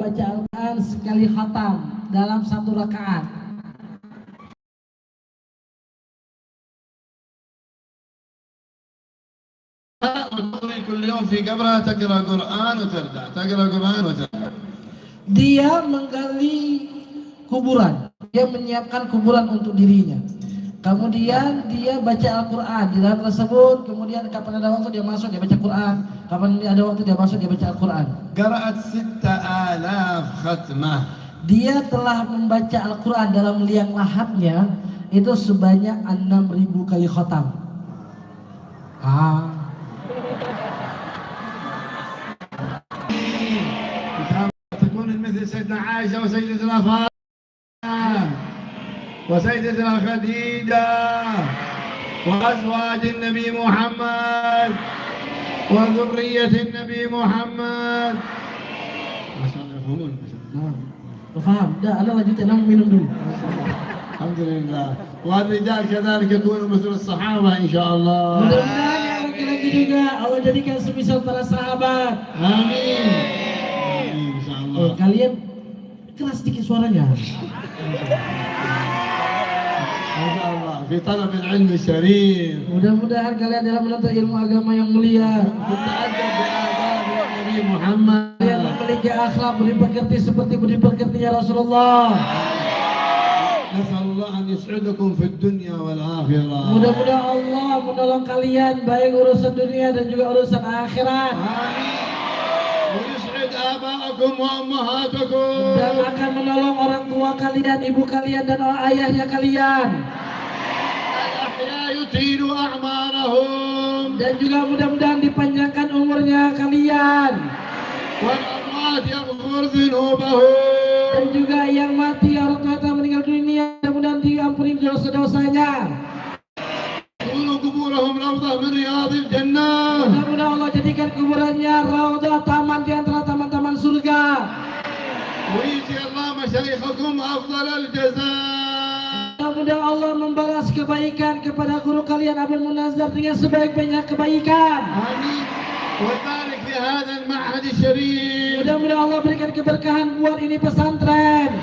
membaca Al-Quran sekali khatam dalam satu rakaat? Dia menggali kuburan, dia menyiapkan kuburan untuk dirinya. Kemudian dia baca Al-Quran di dalam tersebut. Kemudian kapan ada waktu dia masuk, dia baca Quran. Kapan ada waktu dia masuk, dia baca Al-Quran. Qara'at 6,000 khatmah. Dia telah membaca Al-Quran dalam liang lahatnya itu sebanyak 6.000 kali khatam. مثل سيدنا عائشة وسيدتنا فاطمة وسيدتنا خديجة وأزواج النبي محمد وذرية النبي محمد. ما شاء الله يفهمون. فهم؟ لا أنا لجيت أنام منهم دول. الحمد لله. والرجال كذلك يكونوا مثل الصحابة إن شاء الله. Mudah-mudahan yang laki-laki juga Allah jadikan semisal para sahabat. Amin. Kalian keras sedikit suaranya. Mudah-mudahan kalian dalam menuntut ilmu agama yang mulia. Kalian memiliki akhlak budi pekerti seperti budi pekertinya Rasulullah. Mudah-mudahan Allah menolong kalian baik urusan dunia dan juga urusan akhirat. Dan akan menolong orang tua kalian, ibu kalian dan ayahnya kalian. Dan juga mudah-mudahan dipanjangkan umurnya kalian. Dan juga yang mati, orang tua telah meninggal dunia, mudah-mudahan diampuni dosa-dosanya. Mudah-mudahan Allah jadikan kuburannya raudhah, taman di antara taman-taman surga. Mudah-mudahan Allah membalas kebaikan kepada guru kalian Abul Munazar dengan sebaik-baiknya kebaikan. Mudah-mudahan Allah berikan keberkahan buat ini pesantren.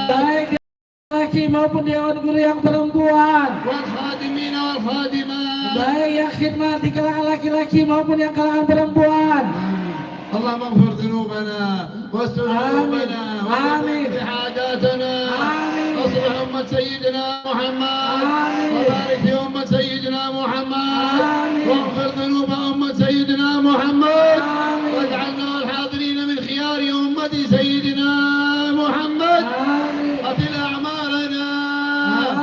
Baik laki maupun dewan guru yang perempuan, baik yang khidmat di kalangan laki-laki maupun yang kalangan perempuan. اللهم اغفر ذنوبنا واستر عيوبنا آمين وقضي حاجاتنا. آمين. اصلح أمة سيدنا محمد. آمين. وبارك في أمة سيدنا محمد. آمين. واغفر ذنوب أمة سيدنا محمد. آمين. واجعلنا الحاضرين من خيار أمة سيدنا محمد. آمين. أطل أعمالنا.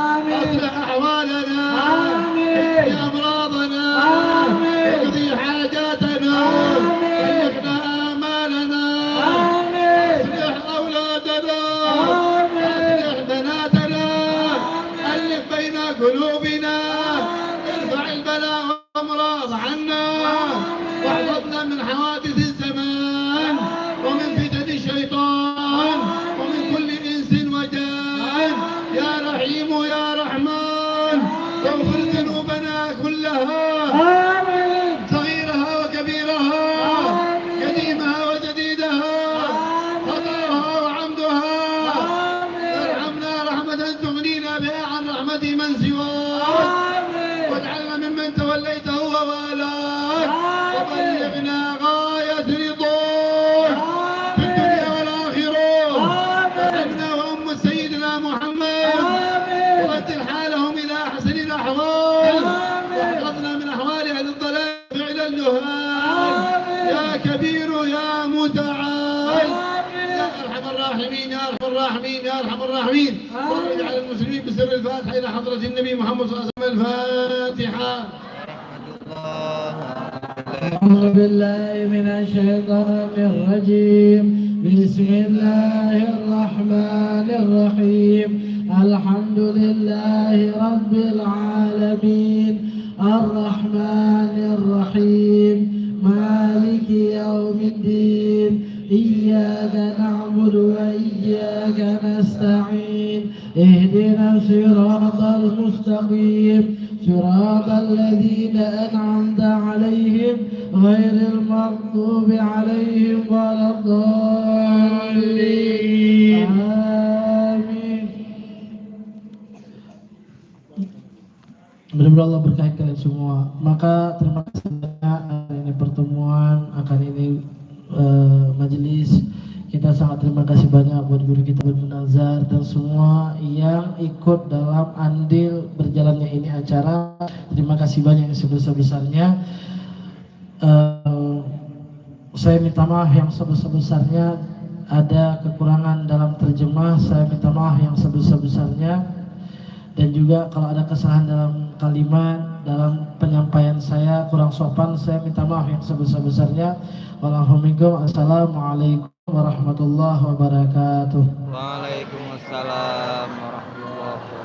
آمين. أصلح أحوالنا. آمين. اقضي أمراضنا. آمين. اقضي حاجاتنا. قلوبنا. ارفع البلاء والأمراض عنا. واحفظنا من حوادث الزمان ومن فتن الشيطان ومن كل إنس وجان. يا رحيم يا رحمن واغفر ذنوبنا كلها، صغيرها وكبيرها، قديمها وجديدها، خطاها وعمدها. ارحمنا رحمة تغنينا بها عن رحمة من سواك. واجعلنا ممن توليته ووالاه وبلغنا غاية رضاك في الدنيا والآخرة. وارحمنا وأم سيدنا محمد وبدل حالهم إلى أحسن الأحوال. واحفظنا من أحوال أهل الضلال فعل الجهال. يا كبير يا متعال يا أرحم الراحمين يا أرحم الراحمين يا أرحم الراحمين. واجعل المسلمين بسر الفاتحة إلى حضرة النبي محمد صلى الله عليه وسلم. الفاتحة. أعوذ بالله من الشيطان الرجيم. بسم الله الرحمن الرحيم. الحمد لله رب العالمين الرحمن الرحيم مالك يوم الدين. إياك نعبد وإياك نستعين. اهدنا الصراط المستقيم صراط الذين أنعمت عليهم غير المغضوب عليهم ولا الضالين آمين. Mudah-mudahan Allah berkahi kalian semua. Maka terima kasih banyak ini pertemuan akan ini majelis. Kita sangat terima kasih banyak buat guru kita Munazar dan semua yang ikut dalam andil berjalannya ini acara. Terima kasih banyak yang sebesar-besarnya. Saya minta maaf yang sebesar-besarnya, ada kekurangan dalam terjemah, saya minta maaf yang sebesar-besarnya. Dan juga kalau ada kesalahan dalam kalimat, dalam penyampaian saya kurang sopan, saya minta maaf yang sebesar-besarnya. Wassalamualaikum warahmatullahi wabarakatuh. Waalaikumsalam warahmatullahi wabarakatuh.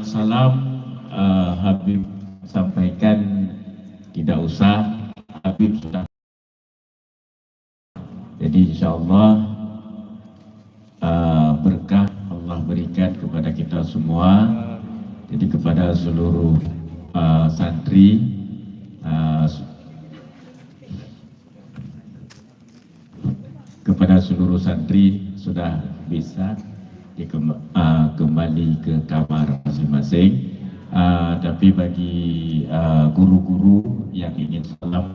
Salam Habib sampaikan, tidak usah, Habib sudah. Jadi insyaallah berkah Allah berikan kepada kita semua. Jadi kepada seluruh santri, sudah bisa kembali ke kamar masing-masing. Tapi bagi guru-guru yang ingin salam